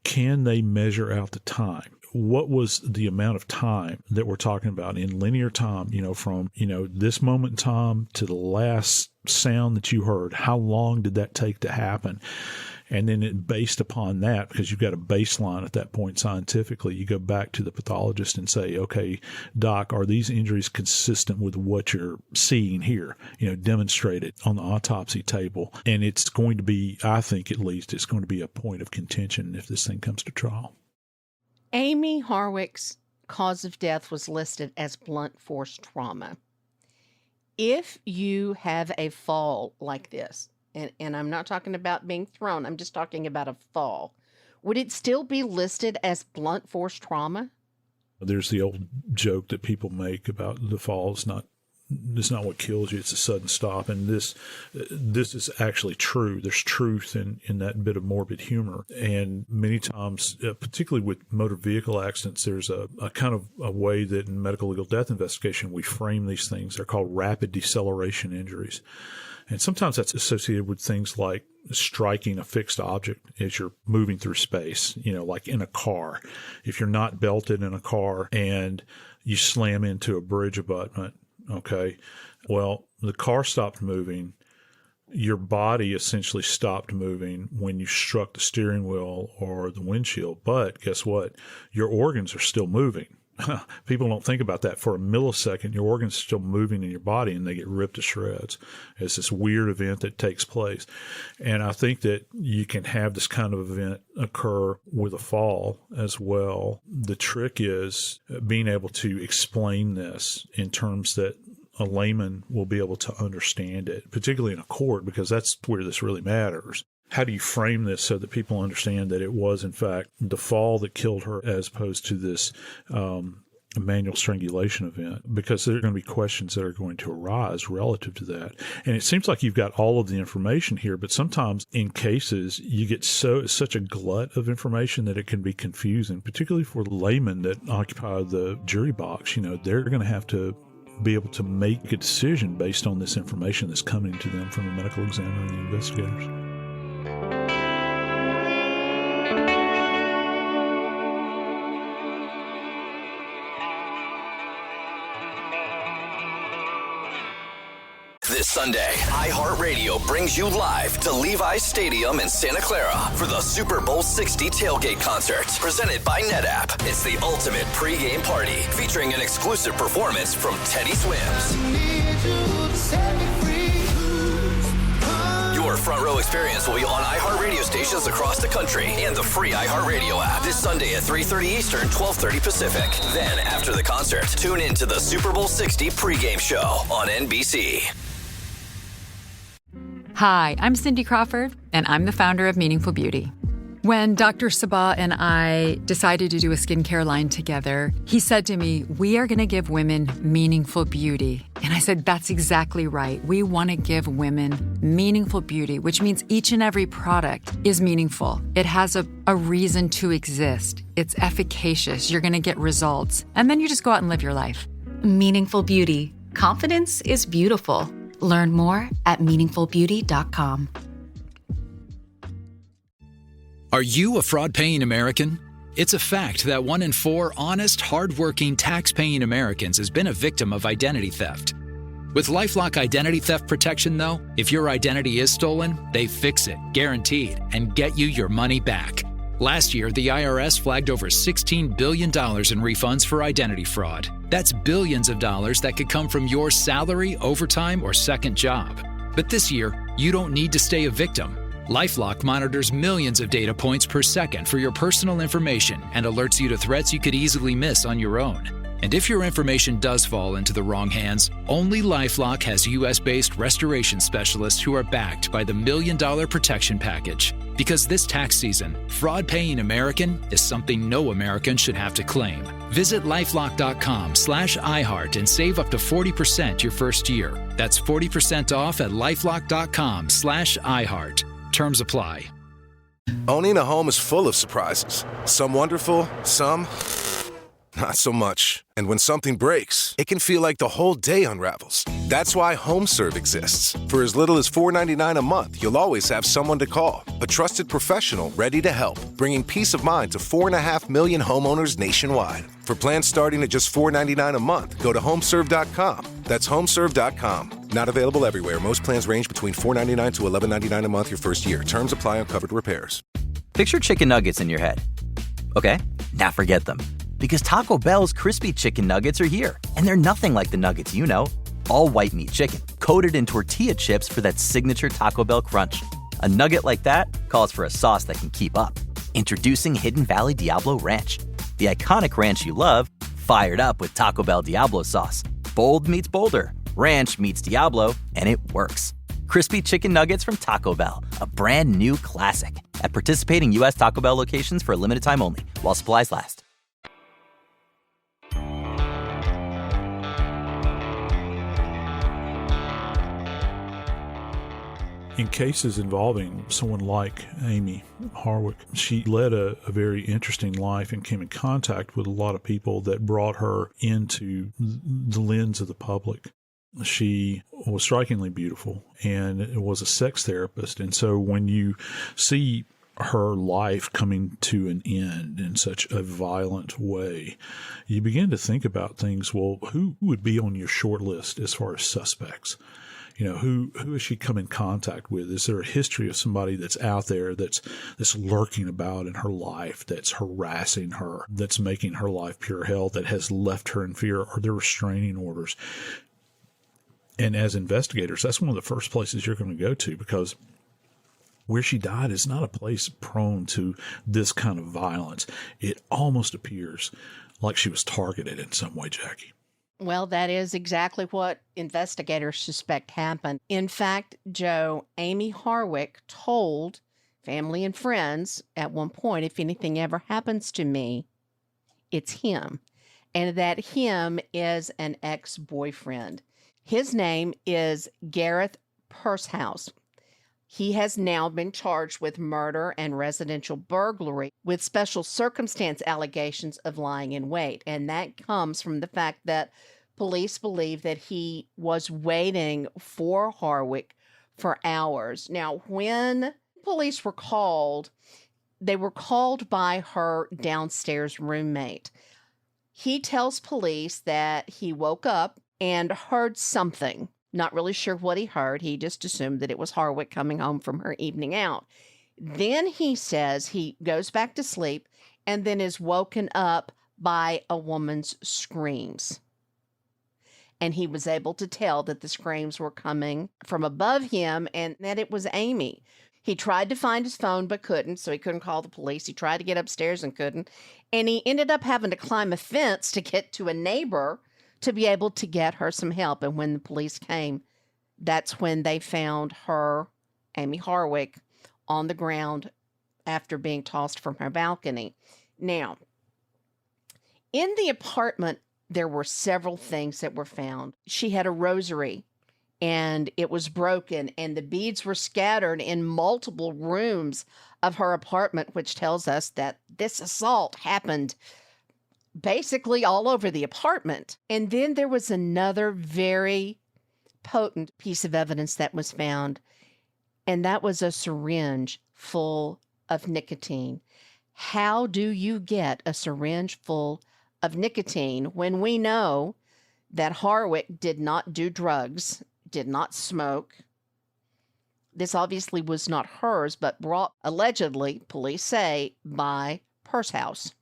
Speaker 11: can they measure out the time? What was the amount of time that we're talking about in linear time, from, this moment in time to the last sound that you heard? How long did that take to happen? And then based upon that, because you've got a baseline at that point scientifically, you go back to the pathologist and say, okay, doc, are these injuries consistent with what you're seeing here, demonstrated on the autopsy table? And it's going to be, I think at least, it's going to be a point of contention if this thing comes to trial.
Speaker 12: Amie Harwick's cause of death was listed as blunt force trauma. If you have a fall like this, and I'm not talking about being thrown, I'm just talking about a fall, would it still be listed as blunt force trauma?
Speaker 11: There's the old joke that people make about the fall is not what kills you, it's a sudden stop. And this is actually true. There's truth in that bit of morbid humor. And many times, particularly with motor vehicle accidents, there's a kind of a way that in medical legal death investigation, we frame these things. They're called rapid deceleration injuries. And sometimes that's associated with things like striking a fixed object as you're moving through space, like in a car. If you're not belted in a car and you slam into a bridge abutment, okay, well, the car stopped moving. Your body essentially stopped moving when you struck the steering wheel or the windshield. But guess what? Your organs are still moving. People don't think about that. For a millisecond, your organs are still moving in your body and they get ripped to shreds. It's this weird event that takes place. And I think that you can have this kind of event occur with a fall as well. The trick is being able to explain this in terms that a layman will be able to understand it, particularly in a court, because that's where this really matters. How do you frame this so that people understand that it was, in fact, the fall that killed her as opposed to this manual strangulation event? Because there are going to be questions that are going to arise relative to that. And it seems like you've got all of the information here, but sometimes in cases you get such a glut of information that it can be confusing, particularly for laymen that occupy the jury box. They're going to have to be able to make a decision based on this information that's coming to them from the medical examiner and the investigators.
Speaker 5: This Sunday, iHeartRadio brings you live to Levi's Stadium in Santa Clara for the Super Bowl 60 tailgate concert, presented by NetApp. It's the ultimate pregame party, featuring an exclusive performance from Teddy Swims. Your front row experience will be on iHeartRadio stations across the country and the free iHeartRadio app this Sunday at 3:30 Eastern, 12:30 Pacific. Then, after the concert, tune in to the Super Bowl 60 pregame show on NBC.
Speaker 14: Hi, I'm Cindy Crawford, and I'm the founder of Meaningful Beauty. When Dr. Sabah and I decided to do a skincare line together, he said to me, we are going to give women meaningful beauty. And I said, that's exactly right. We want to give women meaningful beauty, which means each and every product is meaningful. It has a reason to exist. It's efficacious. You're going to get results. And then you just go out and live your life.
Speaker 15: Meaningful Beauty. Confidence is beautiful. Learn more at meaningfulbeauty.com.
Speaker 16: Are you a fraud-paying American? It's a fact that 1 in 4 honest, hard-working, tax-paying Americans has been a victim of identity theft. With LifeLock Identity Theft Protection, though, if your identity is stolen, they fix it, guaranteed, and get you your money back. Last year, the IRS flagged over $16 billion in refunds for identity fraud. That's billions of dollars that could come from your salary, overtime, or second job. But this year, you don't need to stay a victim. LifeLock monitors millions of data points per second for your personal information and alerts you to threats you could easily miss on your own. And if your information does fall into the wrong hands, only LifeLock has U.S.-based restoration specialists who are backed by the $1 Million Protection Package. Because this tax season, fraud-paying American is something no American should have to claim. Visit LifeLock.com/iHeart and save up to 40% your first year. That's 40% off at LifeLock.com/iHeart. Terms apply.
Speaker 8: Owning a home is full of surprises. Some wonderful, some not so much. And when something breaks, it can feel like the whole day unravels. That's why HomeServe exists. For as little as $4.99 a month, you'll always have someone to call. A trusted professional ready to help, bringing peace of mind to 4.5 million homeowners nationwide. For plans starting at just $4.99 a month, go to HomeServe.com. That's HomeServe.com. Not available everywhere. Most plans range between $4.99 to $11.99 a month your first year. Terms apply on covered repairs.
Speaker 17: Picture chicken nuggets in your head. Okay, now forget them. Because Taco Bell's crispy chicken nuggets are here. And they're nothing like the nuggets you know. All white meat chicken, coated in tortilla chips for that signature Taco Bell crunch. A nugget like that calls for a sauce that can keep up. Introducing Hidden Valley Diablo Ranch. The iconic ranch you love, fired up with Taco Bell Diablo sauce. Bold meets bolder. Ranch meets Diablo, and it works. Crispy chicken nuggets from Taco Bell, a brand new classic. At participating U.S. Taco Bell locations for a limited time only, while supplies last.
Speaker 11: In cases involving someone like Amie Harwick, she led a very interesting life and came in contact with a lot of people that brought her into the lens of the public. She was strikingly beautiful and was a sex therapist. And so when you see her life coming to an end in such a violent way, you begin to think about things. Well, who would be on your short list as far as suspects? You know, who has she come in contact with? Is there a history of somebody that's out there that's lurking about in her life, that's harassing her, that's making her life pure hell, that has left her in fear? Are there restraining orders? And as investigators, that's one of the first places you're going to go to, because where she died is not a place prone to this kind of violence. It almost appears like she was targeted in some way, Jackie.
Speaker 12: Well, that is exactly what investigators suspect happened. In fact, Joe, Amie Harwick told family and friends at one point, if anything ever happens to me, it's him. And that him is an ex-boyfriend. His name is Gareth Pursehouse. He has now been charged with murder and residential burglary with special circumstance allegations of lying in wait. And that comes from the fact that police believe that he was waiting for Harwick for hours. Now, when police were called, they were called by her downstairs roommate. He tells police that he woke up and heard something. Not really sure what he heard. He just assumed that it was Harwick coming home from her evening out. Then he says he goes back to sleep and then is woken up by a woman's screams. And he was able to tell that the screams were coming from above him and that it was Amie. He tried to find his phone but couldn't, so he couldn't call the police. He tried to get upstairs and couldn't. And he ended up having to climb a fence to get to a neighbor to be able to get her some help. And when the police came, that's when they found her, Amie Harwick, on the ground after being tossed from her balcony. Now, in the apartment, there were several things that were found. She had a rosary, and it was broken, and the beads were scattered in multiple rooms of her apartment, which tells us that this assault happened basically all over the apartment. And then there was another very potent piece of evidence that was found, and that was a syringe full of nicotine. How do you get a syringe full of nicotine when we know that Harwick did not do drugs, did not smoke? This obviously was not hers, but brought, allegedly, police say, by Pursehouse.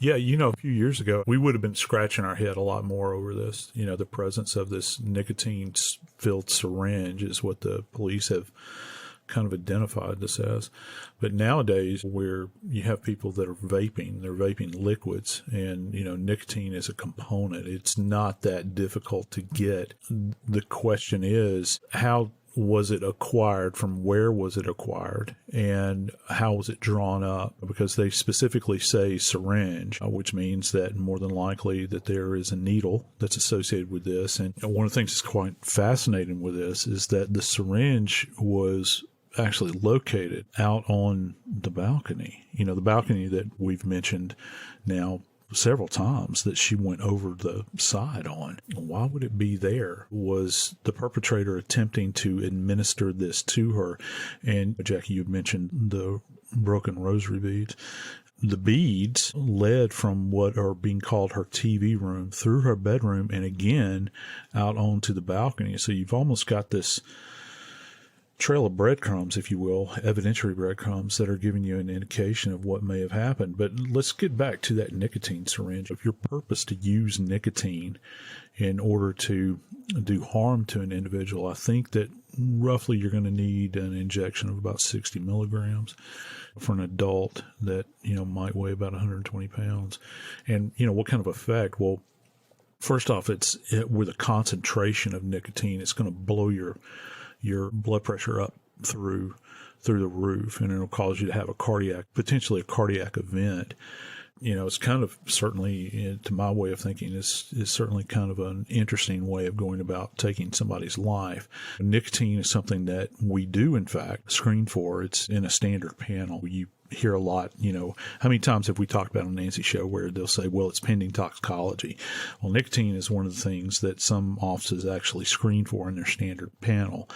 Speaker 11: Yeah, a few years ago, we would have been scratching our head a lot more over this. The presence of this nicotine-filled syringe is what the police have kind of identified this as. But nowadays, where you have people that are vaping, they're vaping liquids, and, nicotine is a component. It's not that difficult to get. The question is, how was it acquired, from where was it acquired, and how was it drawn up? Because they specifically say syringe, which means that more than likely that there is a needle that's associated with this. And one of the things that's quite fascinating with this is that the syringe was actually located out on the balcony. The balcony that we've mentioned now several times that she went over the side on. Why would it be there? Was the perpetrator attempting to administer this to her? And Jackie, you mentioned the broken rosary beads. The beads led from what are being called her TV room through her bedroom and again out onto the balcony. So you've almost got this trail of breadcrumbs, if you will, evidentiary breadcrumbs that are giving you an indication of what may have happened. But let's get back to that nicotine syringe. If your purpose to use nicotine in order to do harm to an individual, I think that roughly you're going to need an injection of about 60 milligrams for an adult that, might weigh about 120 pounds. And, what kind of effect? Well, first off, with a concentration of nicotine, it's going to blow your blood pressure up through the roof, and it'll cause you to have potentially a cardiac event. It's kind of certainly, to my way of thinking, is certainly kind of an interesting way of going about taking somebody's life. Nicotine is something that we do, in fact, screen for. It's in a standard panel. You hear a lot, how many times have we talked about on Nancy's show where they'll say, well, it's pending toxicology. Well, nicotine is one of the things that some offices actually screen for in their standard panel.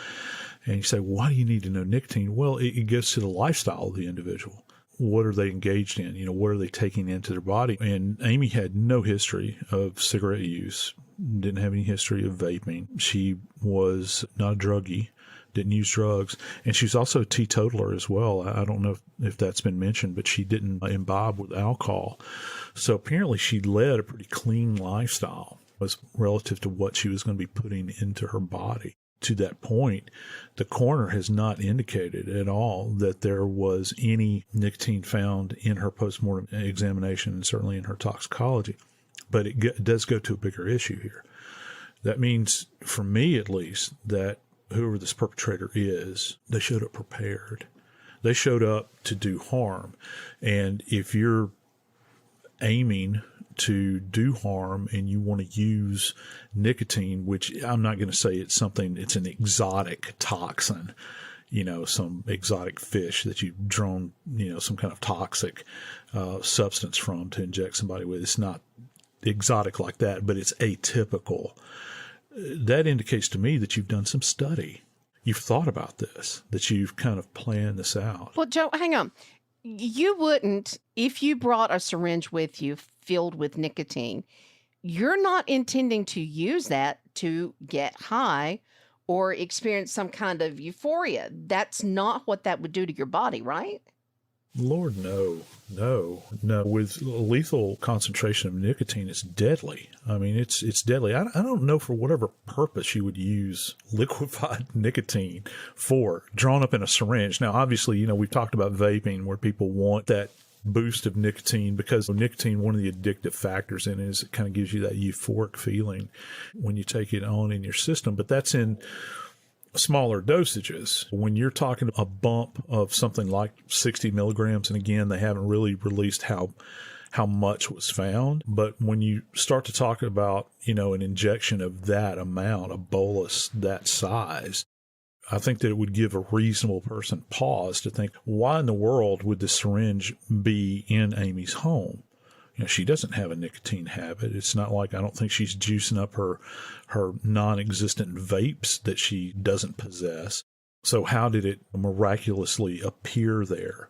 Speaker 11: And you say, why do you need to know nicotine? Well, it goes to the lifestyle of the individual. What are they engaged in? What are they taking into their body? And Amie had no history of cigarette use, didn't have any history of vaping. She was not a druggie, didn't use drugs. And she's also a teetotaler as well. I don't know if that's been mentioned, but she didn't imbibe with alcohol. So apparently she led a pretty clean lifestyle as relative to what she was going to be putting into her body. To that point, the coroner has not indicated at all that there was any nicotine found in her postmortem examination and certainly in her toxicology. But it does go to a bigger issue here. That means, for me at least, that whoever this perpetrator is, they showed up prepared. They showed up to do harm. And if you're aiming to do harm and you want to use nicotine, which I'm not going to say it's an exotic toxin, some exotic fish that you've drawn, some kind of toxic substance from to inject somebody with. It's not exotic like that, but it's atypical. That indicates to me that you've done some study. You've thought about this, that you've kind of planned this out.
Speaker 12: Well, Joe, hang on. You wouldn't, if you brought a syringe with you filled with nicotine, you're not intending to use that to get high or experience some kind of euphoria. That's not what that would do to your body, right?
Speaker 11: Lord, no. With lethal concentration of nicotine, it's deadly. I mean, it's deadly. I don't know for whatever purpose you would use liquefied nicotine for, drawn up in a syringe. Now, obviously, we've talked about vaping where people want that boost of nicotine because nicotine, one of the addictive factors in it is it kind of gives you that euphoric feeling when you take it on in your system. But that's in smaller dosages. When you're talking a bump of something like 60 milligrams, and again, they haven't really released how much was found, but when you start to talk about, an injection of that amount, a bolus that size, I think that it would give a reasonable person pause to think, why in the world would the syringe be in Amie's home? She doesn't have a nicotine habit. It's not like, I don't think she's juicing up her non-existent vapes that she doesn't possess. So how did it miraculously appear there?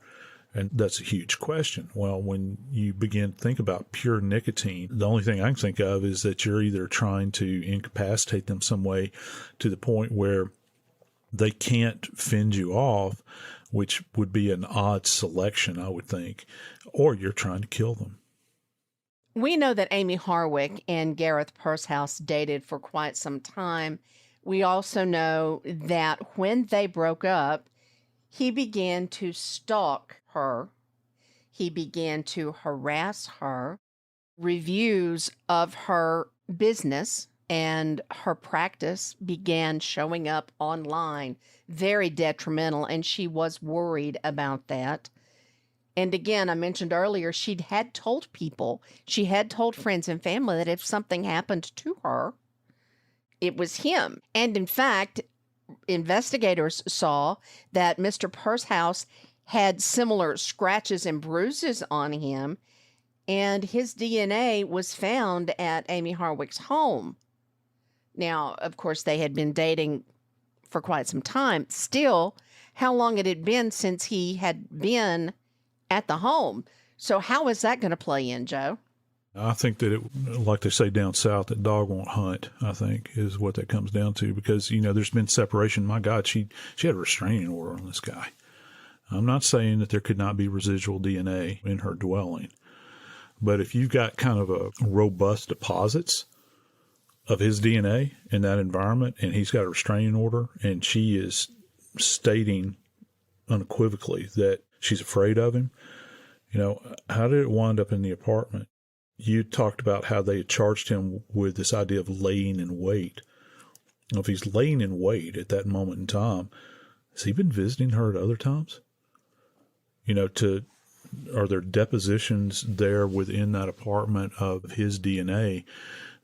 Speaker 11: And that's a huge question. Well, when you begin to think about pure nicotine, the only thing I can think of is that you're either trying to incapacitate them some way to the point where they can't fend you off, which would be an odd selection, I would think, or you're trying to kill them.
Speaker 12: We know that Amie Harwick and Gareth Pursehouse dated for quite some time. We also know that when they broke up, he began to stalk her. He began to harass her. Reviews of her business and her practice began showing up online, very detrimental, and she was worried about that. And again, I mentioned earlier, she had told friends and family that if something happened to her, it was him. And in fact, investigators saw that Mr. Pursehouse had similar scratches and bruises on him, and his DNA was found at Amie Harwick's home. Now, of course, they had been dating for quite some time. Still, how long it had been since he had been at the home. So how is that going to play in, Joe?
Speaker 11: I think that like they say down south, that dog won't hunt, I think, is what that comes down to. Because, there's been separation. My God, she had a restraining order on this guy. I'm not saying that there could not be residual DNA in her dwelling. But if you've got kind of a robust deposits of his DNA in that environment, and he's got a restraining order, and she is stating unequivocally that she's afraid of him, how did it wind up in the apartment? You talked about how they had charged him with this idea of laying in wait. If he's laying in wait at that moment in time, has he been visiting her at other times? Are there depositions there within that apartment of his DNA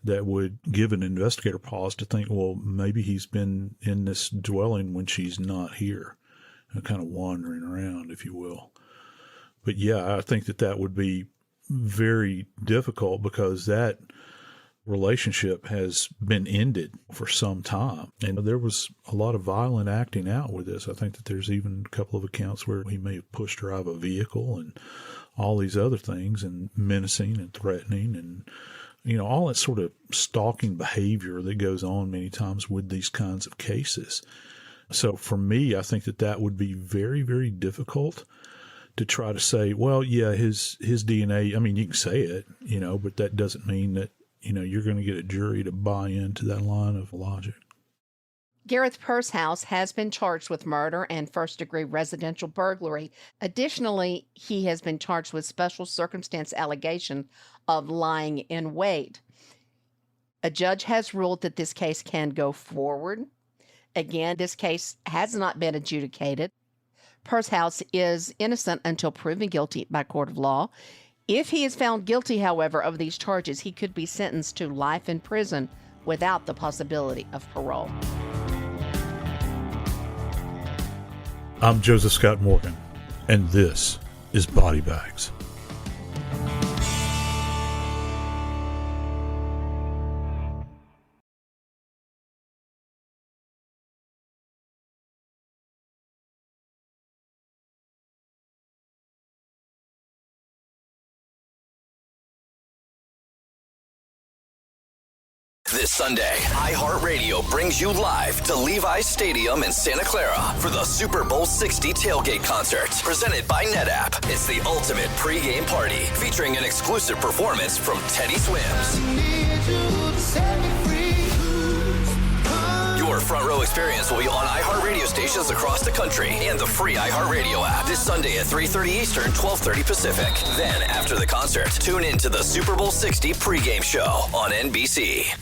Speaker 11: that would give an investigator pause to think, well, maybe he's been in this dwelling when she's not here, kind of wandering around, if you will. But yeah, I think that would be very difficult because that relationship has been ended for some time. And there was a lot of violent acting out with this. I think that there's even a couple of accounts where he may have pushed her out of a vehicle and all these other things, and menacing and threatening and, all that sort of stalking behavior that goes on many times with these kinds of cases. So for me, I think that would be very, very difficult to try to say, well, yeah, his DNA, you can say it, but that doesn't mean that, you're going to get a jury to buy into that line of logic.
Speaker 12: Gareth Pursehouse has been charged with murder and first-degree residential burglary. Additionally, he has been charged with special circumstance allegation of lying in wait. A judge has ruled that this case can go forward. Again, this case has not been adjudicated. Pursehouse is innocent until proven guilty by court of law. If he is found guilty, however, of these charges, he could be sentenced to life in prison without the possibility of parole.
Speaker 11: I'm Joseph Scott Morgan, and this is Body Bags.
Speaker 5: This Sunday, iHeartRadio brings you live to Levi's Stadium in Santa Clara for the Super Bowl 60 tailgate concert, presented by NetApp. It's the ultimate pregame party, featuring an exclusive performance from Teddy Swims. Your front row experience will be on iHeartRadio stations across the country and the free iHeartRadio app this Sunday at 3:30 Eastern, 12:30 Pacific. Then, after the concert, tune in to the Super Bowl 60 pregame show on NBC.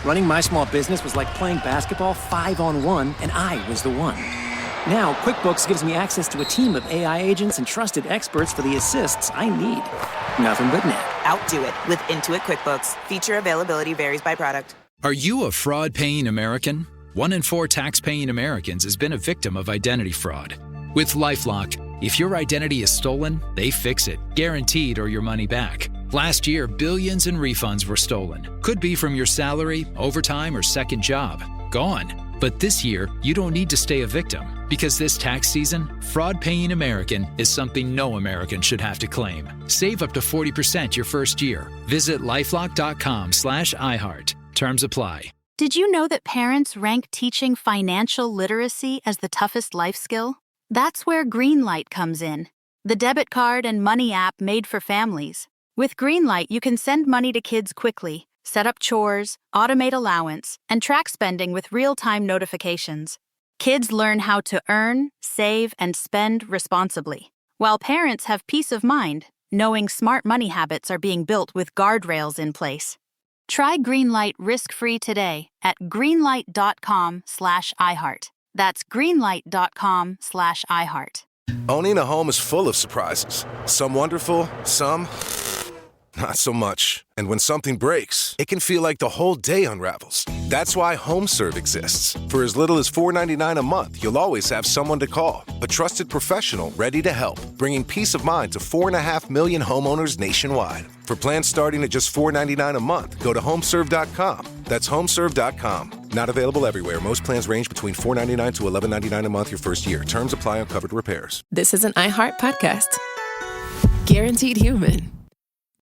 Speaker 18: Running my small business was like playing basketball 5-on-1, and I was the one. Now, QuickBooks gives me access to a team of AI agents and trusted experts for the assists I need. Nothing but net.
Speaker 19: Outdo it with Intuit QuickBooks. Feature availability varies by product.
Speaker 16: Are you a fraud-paying American? 1 in 4 tax-paying Americans has been a victim of identity fraud. With LifeLock, if your identity is stolen, they fix it, guaranteed, or your money back. Last year, billions in refunds were stolen. Could be from your salary, overtime, or second job. Gone. But this year, you don't need to stay a victim, because this tax season, fraud-paying American is something no American should have to claim. Save up to 40% your first year. Visit lifelock.com/iHeart. Terms apply.
Speaker 10: Did you know that parents rank teaching financial literacy as the toughest life skill? That's where Greenlight comes in, the debit card and money app made for families. With Greenlight, you can send money to kids quickly, set up chores, automate allowance, and track spending with real-time notifications. Kids learn how to earn, save, and spend responsibly, while parents have peace of mind, knowing smart money habits are being built with guardrails in place. Try Greenlight risk-free today at greenlight.com/iHeart. That's greenlight.com/iHeart.
Speaker 8: Owning a home is full of surprises. Some wonderful, some not so much. And when something breaks, it can feel like the whole day unravels. That's why HomeServe exists. For as little as $4.99 a month, you'll always have someone to call. A trusted professional ready to help, bringing peace of mind to 4.5 million homeowners nationwide. For plans starting at just $4.99 a month, go to homeserve.com. That's homeserve.com. Not available everywhere. Most plans range between $4.99 to $11.99 a month your first year. Terms apply on covered repairs.
Speaker 1: This is an iHeart podcast. Guaranteed human.